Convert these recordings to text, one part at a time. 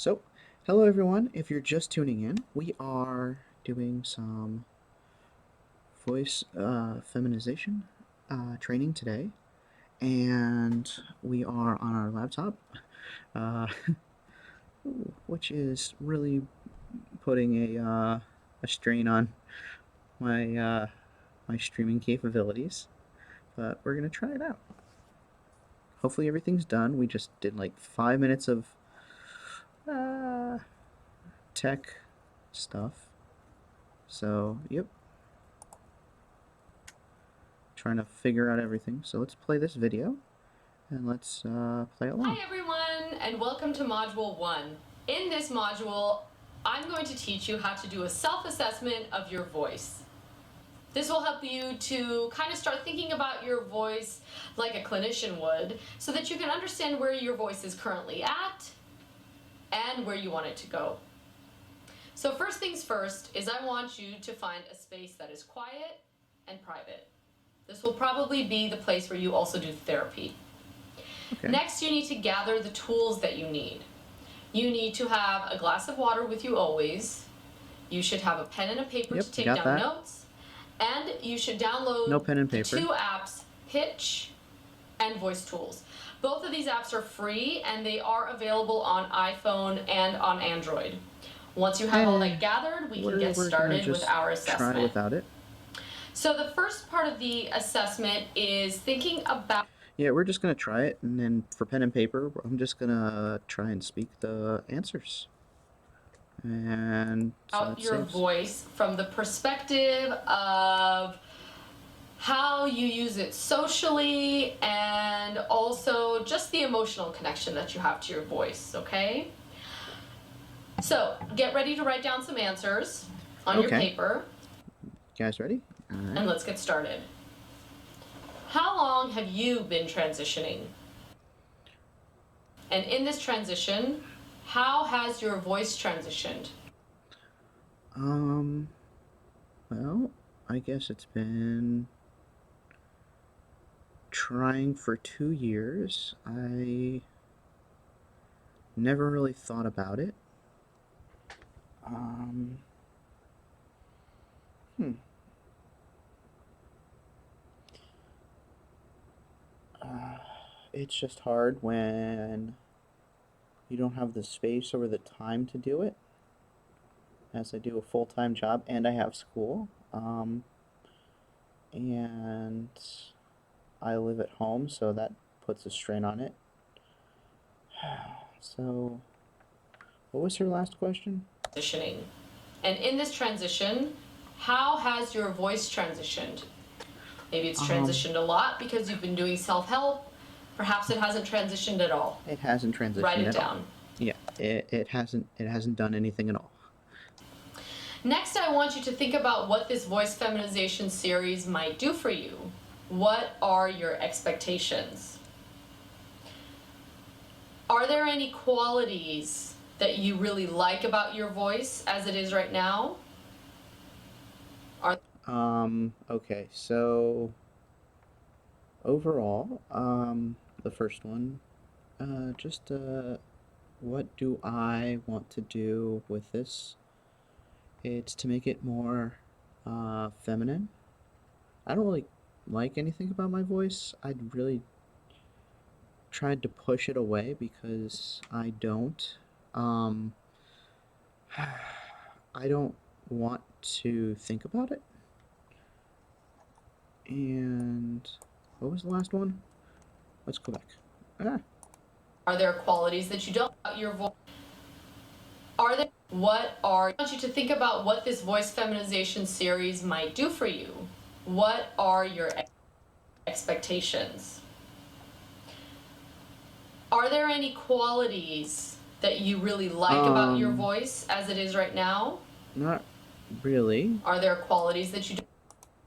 So, hello everyone. If you're just tuning in, we are doing some voice feminization training today, and we are on our laptop, uh, which is really putting a strain on my my streaming capabilities. But we're gonna try it out. Hopefully everything's done. We just did like 5 minutes of uh, tech stuff. So, yep, trying to figure out everything. So let's play this video and let's play along. Hi everyone, and welcome to Module 1. In this module, I'm going to teach you how to do a self-assessment of your voice. This will help you to kind of start thinking about your voice like a clinician would, so that you can understand where your voice is currently at and where you want it to go. So first things first is I want you to find a space that is quiet and private. This will probably be the place where you also do therapy. Okay. Next, you need to gather the tools that you need. You need to have a glass of water with you always. You should have a pen and a paper to take down notes. And you should download the two apps, Pitch and Voice Tools. Both of these apps are free and they are available on iPhone and on Android. Once you have all that gathered, we can get started with our assessment. Try without it. So the first part of the assessment is thinking about... Yeah, we're just going to try it, and then for pen and paper, I'm just going to try and speak the answers. And so your voice from the perspective of how you use it socially and also just the emotional connection that you have to your voice, okay? So, get ready to write down some answers on your paper. You guys ready? All right. And let's get started. How long have you been transitioning? And in this transition, how has your voice transitioned? Well, I guess it's been trying for 2 years. I never really thought about it. It's just hard when you don't have the space or the time to do it, as I do a full-time job and I have school, and I live at home, so that puts a strain on it. So, what was her last question? Transitioning. And in this transition, how has your voice transitioned? Maybe it's transitioned a lot because you've been doing self-help. Perhaps it hasn't transitioned at all. It hasn't transitioned at all. Write it down. Yeah, it hasn't done anything at all. Next, I want you to think about what this voice feminization series might do for you. What are your expectations? Are there any qualities that you really like about your voice as it is right now? Okay, so overall, the first one, what do I want to do with this? It's to make it more, feminine. I don't really like anything about my voice. I'd really tried to push it away because I don't. I don't want to think about it. And what was the last one? Let's go back. Are there qualities that you don't about your voice? I want you to think about what this voice feminization series might do for you. What are your expectations? Are there any qualities that you really like about your voice as it is right now? Not really. Are there qualities that you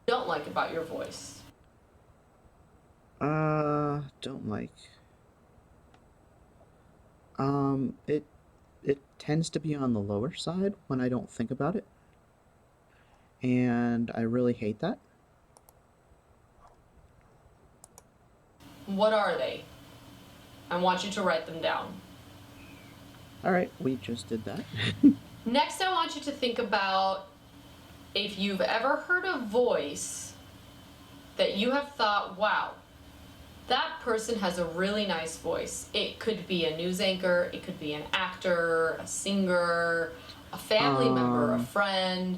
don't like about your voice? Don't like. It tends to be on the lower side when I don't think about it. And I really hate that. What are they? I want you to write them down. All right, we just did that. Next, I want you to think about if you've ever heard a voice that you have thought, wow, that person has a really nice voice. It could be a news anchor, it could be an actor, a singer, a family member, a Um, friend.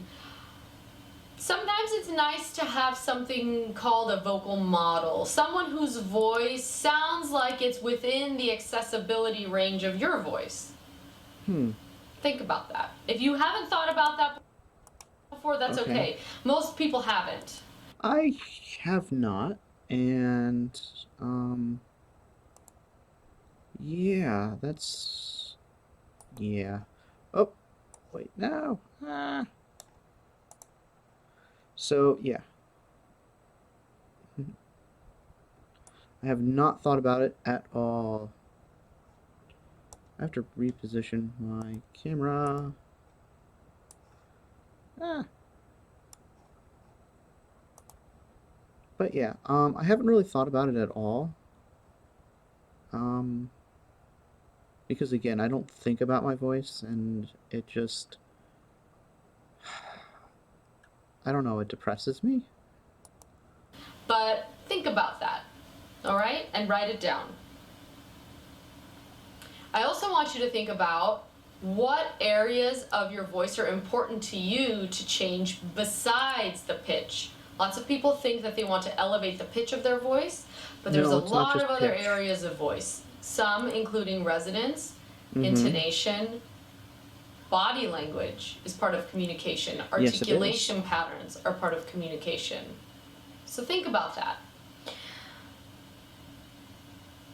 Sometimes it's nice to have something called a vocal model, someone whose voice sounds like it's within the accessibility range of your voice. hmm. Think about that. If you haven't thought about that before, that's Okay. okay. Most people haven't. I have not, and um, yeah, yeah. Oh, wait, no. So yeah, I have not thought about it at all. I have to reposition my camera. Ah, but yeah, I haven't really thought about it at all. Um, because again, I don't think about my voice, and it just, I don't know, it depresses me. But think about that, all right? And write it down. I also want you to think about what areas of your voice are important to you to change besides the pitch. Lots of people think that they want to elevate the pitch of their voice, but there's a No, it's not lot of just other pitch. areas of voice, some including resonance, Mm-hmm. intonation, body language is part of communication, Yes, it is. articulation patterns are part of communication. So think about that.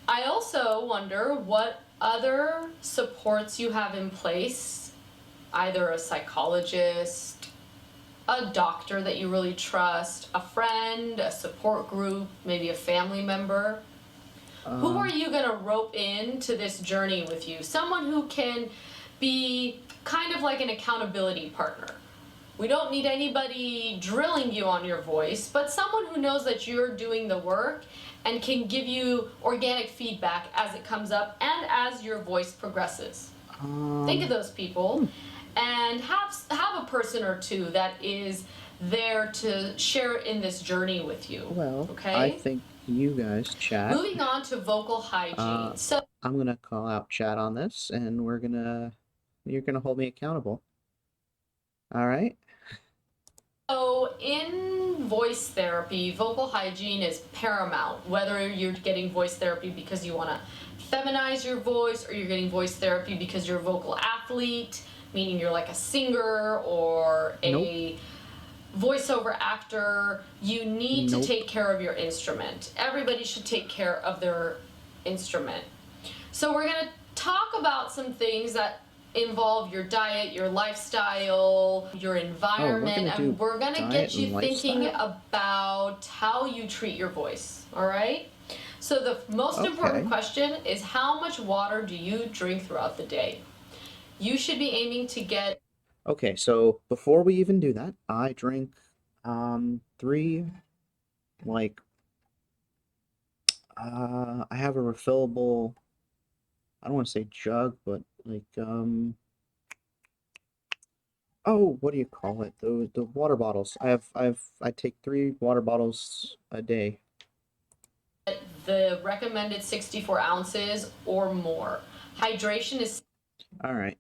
I also wonder what other supports you have in place, either a psychologist, a doctor that you really trust, a friend, a support group, maybe a family member. Who are Um, you going to rope into this journey with you? Someone who can be kind of like an accountability partner. We don't need anybody drilling you on your voice, but someone who knows that you're doing the work and can give you organic feedback as it comes up and as your voice progresses. Think of um, those people hmm, and have a person or two that is there to share in this journey with you. well, I Okay? think you guys chat. Moving on to vocal Uh, hygiene. So I'm gonna call out chat on this, and you're gonna hold me accountable. All right? So, in voice therapy, vocal hygiene is paramount. Whether you're getting voice therapy because you want to feminize your voice, or you're getting voice therapy because you're a vocal athlete, meaning you're like a singer or Nope, a voiceover actor, you need to nope. take care of your instrument. Everybody should take care of their instrument. So we're going to talk about some things that involve your diet, your lifestyle, your Oh, we're environment, gonna and do we're going to diet get you and thinking lifestyle? about how you treat your voice, all right? So the most important Okay. question is how much water do you drink throughout the day? You should be aiming to get Okay, so before we even do that, I drink three like I have a refillable, I don't want to say jug, but like oh, what do you call it? The water bottles. I take three water bottles a day. the recommended 64 ounces or more. Hydration is All right.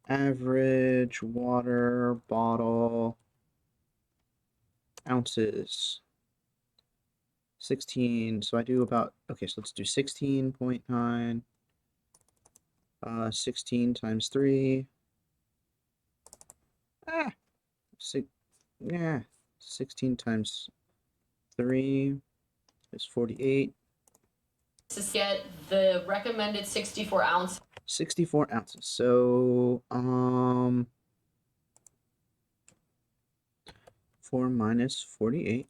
Average water bottle ounces. 16. So I do about, okay, so let's do 16.9. 16 times 3. Ah, six, yeah. 16 times 3 is 48. to get the recommended 64 ounce 64 ounces. So, 4 minus 48.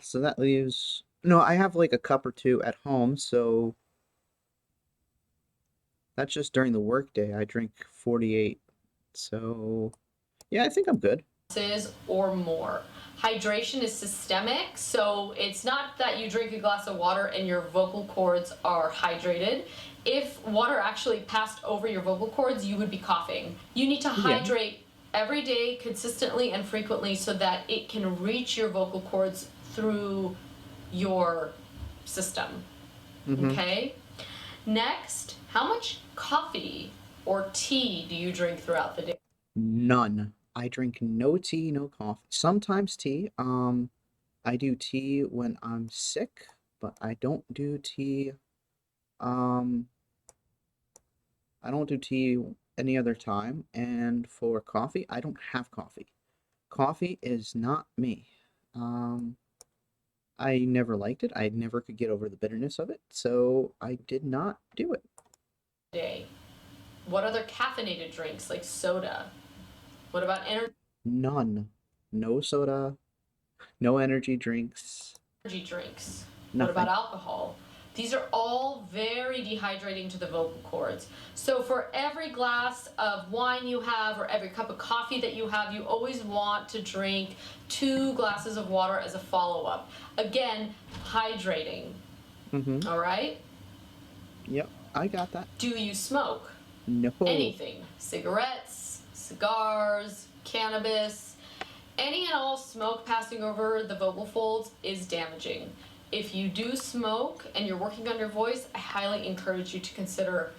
So that leaves, no, I have like a cup or two at home, so that's just during the workday. I drink 48. So, yeah, I think I'm good. ounces or more. Hydration is systemic, so it's not that you drink a glass of water and your vocal cords are hydrated. If water actually passed over your vocal cords, you would be coughing. You need to Yeah. hydrate every day, consistently and frequently, so that it can reach your vocal cords through your system. Mm-hmm. Okay? Next, how much coffee or tea do you drink throughout the day? None. I drink no tea, no coffee. Sometimes tea. I do tea when I'm sick, but um I don't do tea any other time. And for coffee, I don't have coffee. Coffee is not me. Um, I never liked it. I never could get over the bitterness of it, so I did not do it. Day. What other caffeinated drinks like soda? What about None. No soda, no energy drinks, energy drinks? What about nothing. alcohol? These are all very dehydrating to the vocal cords. So, for every glass of wine you have or every cup of coffee that you have, you always want to drink 2 glasses of water as a follow up. Again, hydrating. Mm-hmm. All right? Yep, I got that. Do you smoke? No. Anything? Cigarettes, cigars, cannabis, any and all smoke passing over the vocal folds is damaging. If you do smoke and you're working on your voice, I highly encourage you to consider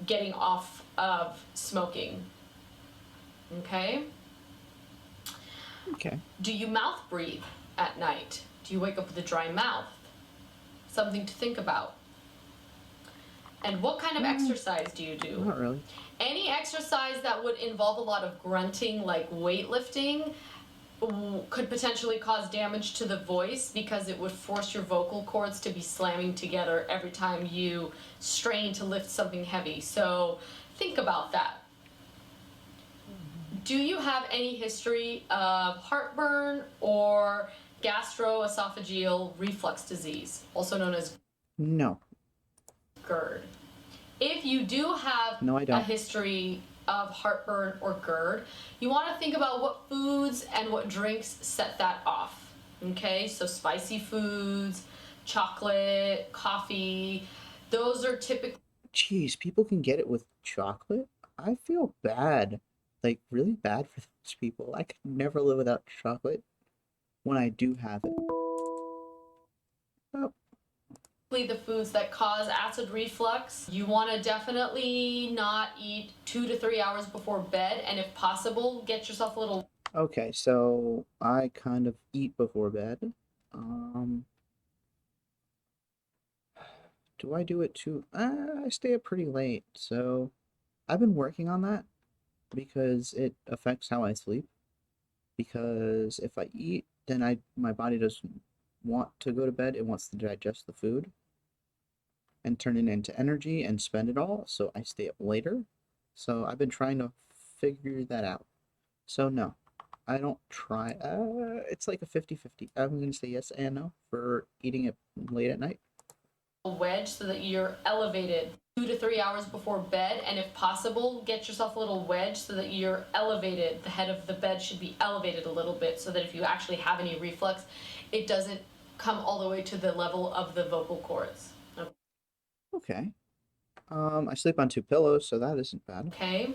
getting off of smoking. Okay? Okay. Do you mouth breathe at night? Do you wake up with a dry mouth? Something to think about. And what kind of exercise do you do? Not really. Any exercise that would involve a lot of grunting, like weightlifting, could potentially cause damage to the voice because it would force your vocal cords to be slamming together every time you strain to lift something heavy. So think about that. Do you have any history of heartburn or gastroesophageal reflux disease, also known as No. GERD? If you do have No, I a don't. history of heartburn or GERD, you want to think about what foods and what drinks set that off. Okay, so spicy foods, chocolate, coffee, those are typically Jeez, people can get it with chocolate? I feel bad. Like, really bad for those people. I could never live without chocolate when I do have it. Oh, the foods that cause acid reflux. You want to definitely not eat 2 to 3 hours before bed, and if possible, get yourself a little okay, so I kind of eat before bed. Um, do I do it too? I stay up pretty late, so I've been working on that because it affects how I sleep. Because if I eat, then my body doesn't want to go to bed. It wants to digest the food and turn it into energy and spend it all, so I stay up later. So I've been trying to figure that out. So no, I don't try. It's like a 50-50. I'm gonna say yes and no for eating it late at night. wedge so that you're elevated 2 to 3 hours before bed, and if possible, get yourself a little wedge so that you're elevated. The head of the bed should be elevated a little bit so that if you actually have any reflux, it doesn't come all the way to the level of the vocal cords. Okay. I sleep on two pillows, so that isn't bad. Okay.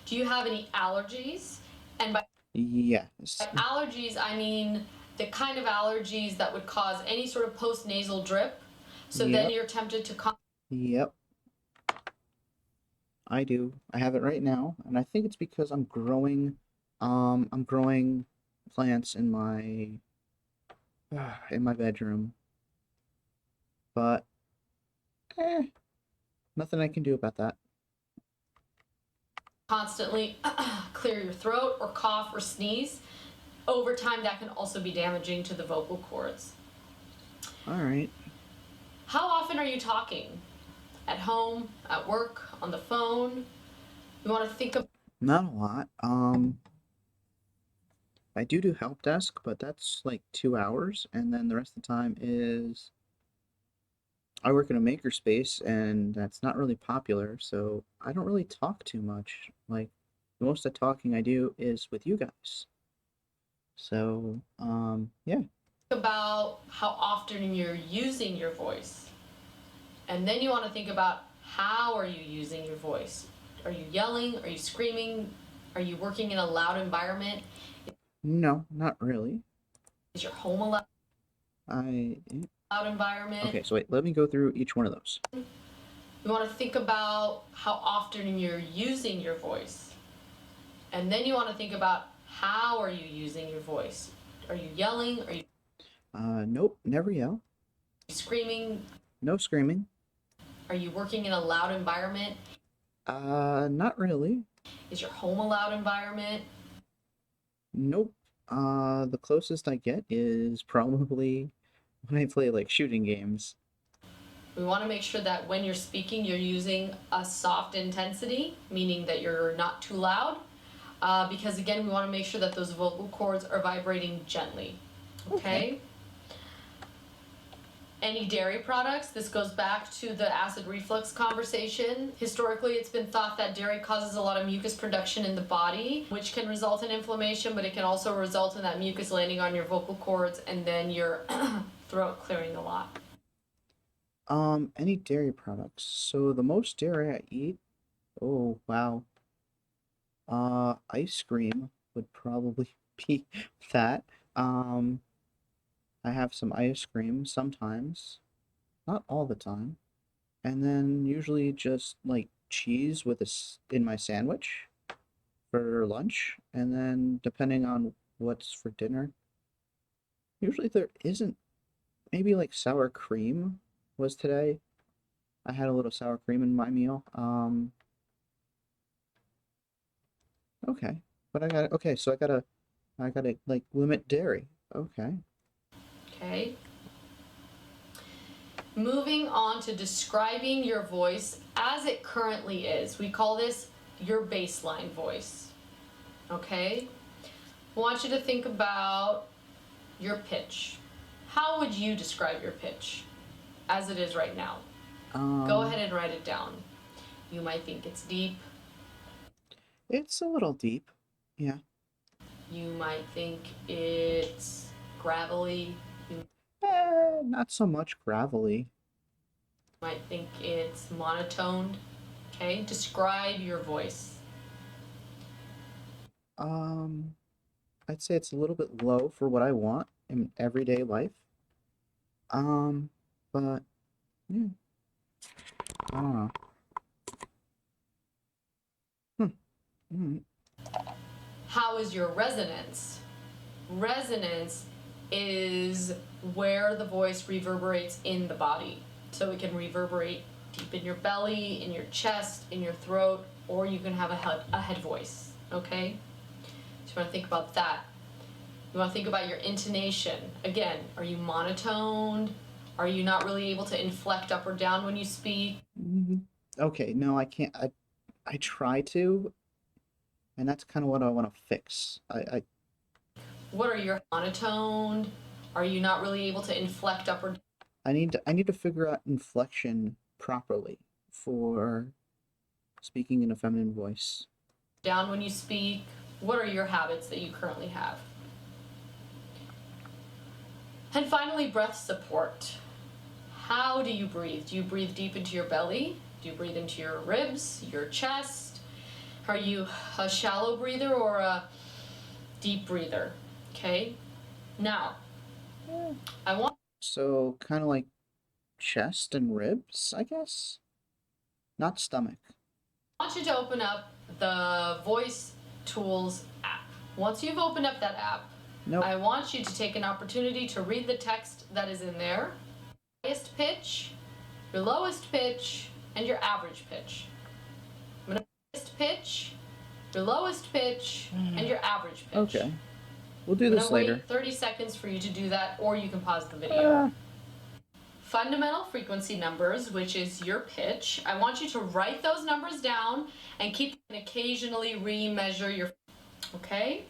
Do you have any allergies? And by Yes. allergies, I mean the kind of allergies that would cause any sort of post-nasal drip. So then Yep. you're tempted to Yep. I do. I have it right now, and I think it's because I'm growing plants in my bedroom. But nothing I can do about that. constantly clear your throat or cough or sneeze. Over time, that can also be damaging to the vocal cords. All right. How often are you talking? At home, at work, on the phone? You want to think of Not a lot. I do help desk, but that's like 2 hours, and then the rest of the time is I work in a makerspace, and that's not really popular, so I don't really talk too much. Like, most of the talking I do is with you guys. So, yeah. About how often you're using your voice. And then you want to think about how are you using your voice? Are you yelling? Are you screaming? Are you working in a loud environment? No, not really. Is your home a I loud environment? Okay, so wait, let me go through each one of those. You want to think about how often you're using your voice. And then you want to think about how are you using your voice? Are you yelling? Are you Nope, never yell. screaming? No screaming. Are you working in a loud environment? Not really. Is your home a loud environment? Nope. The closest I get is probably when I play like shooting games. We want to make sure that when you're speaking, you're using a soft intensity, meaning that you're not too loud. Because again, we want to make sure that those vocal cords are vibrating gently. Okay? Any dairy products, this goes back to the acid reflux conversation. Historically, it's been thought that dairy causes a lot of mucus production in the body, which can result in inflammation, but it can also result in that mucus landing on your vocal cords and then your throat clearing a lot. Any dairy products. So the most dairy I eat, oh wow. Ice cream would probably be that. Um, I have some ice cream sometimes, not all the time. And then usually just like cheese with in my sandwich for lunch, and then depending on what's for dinner. Usually there isn't, maybe like sour cream was today. I had a little sour cream in my meal. Okay. But okay, so I gotta like limit dairy. Okay. Okay? Moving on to describing your voice as it currently is. We call this your baseline voice. Okay? I want you to think about your pitch. How would you describe your pitch as it is right now? Go ahead and write it down. You might think it's deep. It's a little deep. Yeah. You might think it's gravelly. You Not so much gravelly. might think it's monotoned. Okay? Describe your voice. Um, I'd say it's a little bit low for what I want in everyday life. Um, but yeah, I don't know. Hmm. Mm. How is your resonance? Resonance is where the voice reverberates in the body. So it can reverberate deep in your belly, in your chest, in your throat, or you can have a head voice. Okay? So you want to think about that. You want to think about your intonation. Again, are you monotoned? Are you not really able to inflect up or down when you speak? Mhm. Okay, no, I can't. I try to, and that's kind of what I want to fix. What are your monotoned? Are you not really able to inflect up or I need to figure out inflection properly for speaking in a feminine voice. down when you speak? What are your habits that you currently have? And finally, breath support. How do you breathe? Do you breathe deep into your belly? Do you breathe into your ribs, your chest? Are you a shallow breather or a deep breather? Okay. Now, I want So kind of like chest and ribs, I guess. Not stomach. you to open up the Voice Tools app. Once you've opened up that app, Nope. I want you to take an opportunity to read the text that is in there. Highest pitch, your lowest pitch, and your average pitch. I'm going to highest pitch, your lowest pitch, and your average pitch. Okay. We'll do I'm this going to later. wait 30 seconds for you to do that, or you can pause the video. Fundamental frequency numbers, which is your pitch. I want you to write those numbers down and keep and occasionally re-measure your, okay?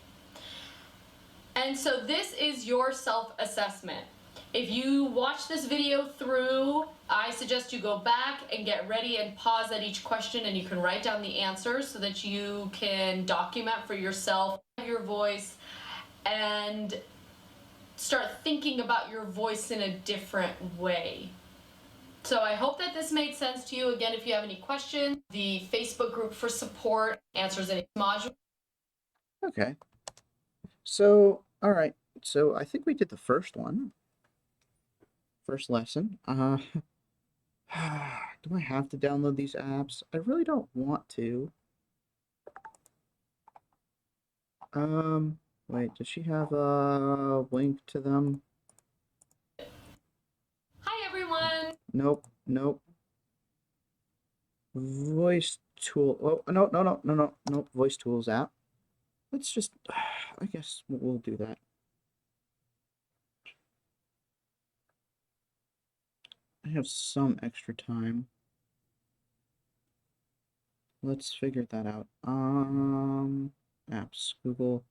And so this is your self-assessment. If you watch this video through, I suggest you go back and get ready and pause at each question, and you can write down the answers so that you can document for yourself your voice and start thinking about your voice in a different way. So I hope that this made sense to you. Again, if you have any questions, the Facebook group for support answers any module. Okay. So, all right. So I think we did the first one, first lesson. Do I have to download these apps? I really don't want to. Wait, does she have a link to them? Hi, everyone. Nope, nope. Voice tool. Oh, no, no, no, no, no, no. Voice tools app. Let's just, I guess we'll do that. I have some extra time. Let's figure that out. Apps, Google,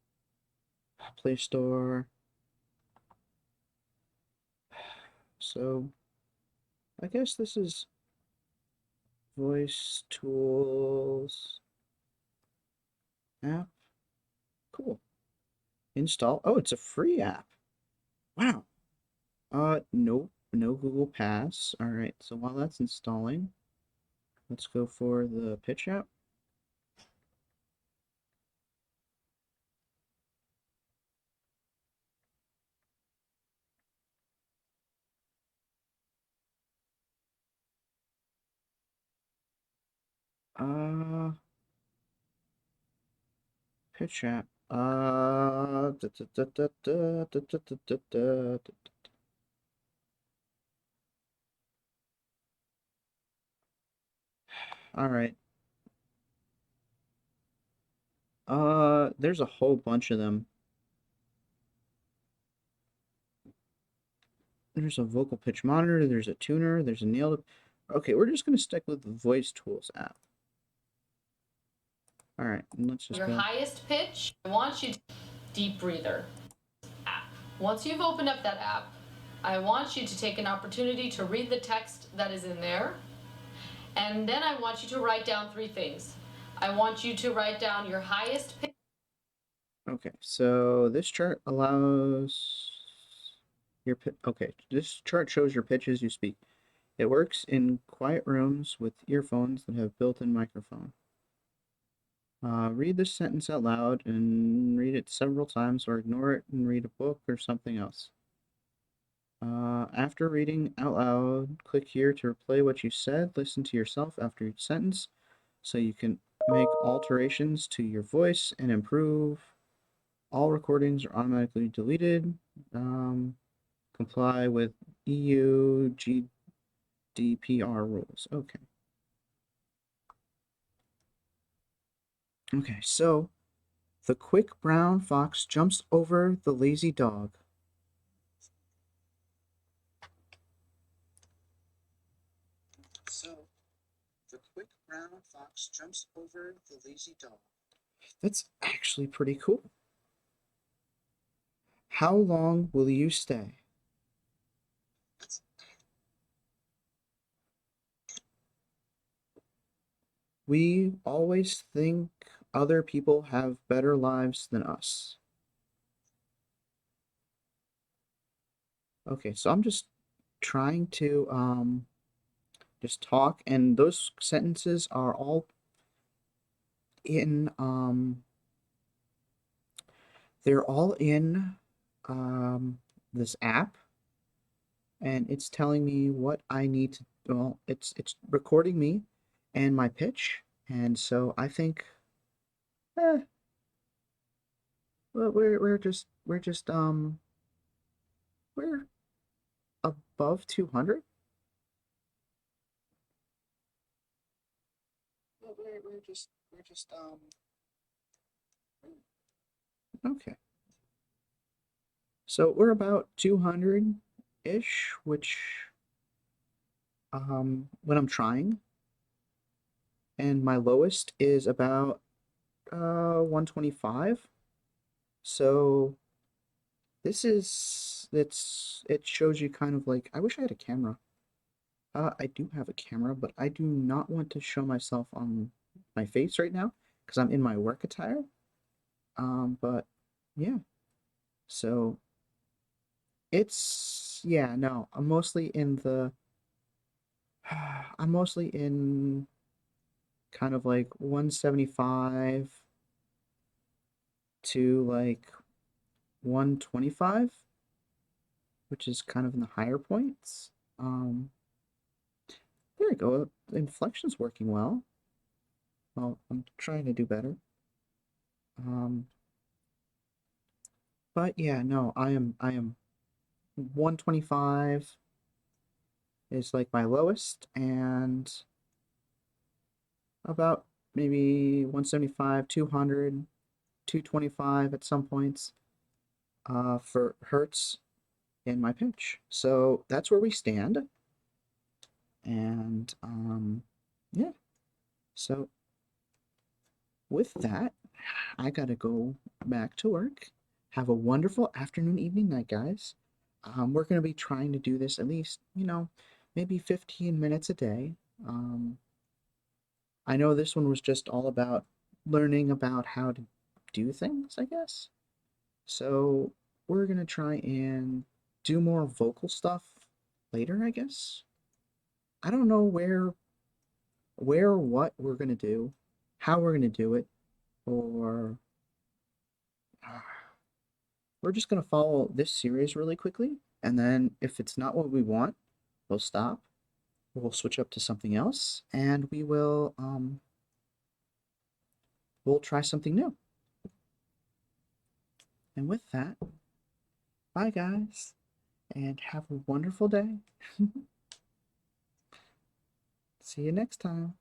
Play Store. So I guess this is voice tools app. Cool. Install. Oh, it's a free app. Wow. Nope. No Google Pass. All right. So while that's installing, let's go for the pitch app. Uh, pitch app. All right. There's a whole bunch of them. There's a vocal pitch monitor, there's a tuner, there's a nail. Okay, we're just gonna stick with the voice tools app. All right, let's just Your go. highest pitch, I want you to deep breather app. Once you've opened up that app, I want you to take an opportunity to read the text that is in there. And then I want you to write down 3 things. I want you to write down your highest pitch. Okay, so this chart allows your okay, this chart shows your pitch as you speak. It works in quiet rooms with earphones that have built-in microphone. Read this sentence out loud and read it several times, or ignore it and read a book or something else. After reading out loud, click here to replay what you said. Listen to yourself after each sentence so you can make alterations to your voice and improve. All recordings are automatically deleted. Comply with EU GDPR rules. Okay. Okay, so the quick brown fox jumps over the lazy dog. So the quick brown fox jumps over the lazy dog. That's actually pretty cool. How long will you stay? We always think other people have better lives than us. Okay, so I'm just trying to just talk, and those sentences are all in they're all in this app, and it's telling me what I need to, well, it's recording me and my pitch, and so I think eh, well, we're above 200. Well, we're just okay. So we're about 200-ish, which when I'm trying, and my lowest is about 125. So it shows you kind of like, I wish I had a camera. I do have a camera, but I do not want to show myself on my face right now because I'm in my work attire. But yeah. So it's, yeah, no, I'm mostly in the, I'm mostly in kind of like 175 to like 125, which is kind of in the higher points. Um, there we go. The inflection's working well. Well, I'm trying to do better. Um, but yeah, no, I am 125 is like my lowest, and about maybe 175, 200, 225 at some points for hertz in my pitch. So that's where we stand. And yeah, so with that, I gotta go back to work. Have a wonderful afternoon, evening, night, guys. We're gonna be trying to do this at least, maybe 15 minutes a day. Um, I know this one was just all about learning about how to do things, I guess. So we're gonna try and do more vocal stuff later, I guess. I don't know where or what we're gonna do, how we're gonna do it, or we're just gonna follow this series really quickly, and then if it's not what we want, we'll stop. We'll switch up to something else, and we'll try something new. And with that, bye guys, and have a wonderful day. See you next time.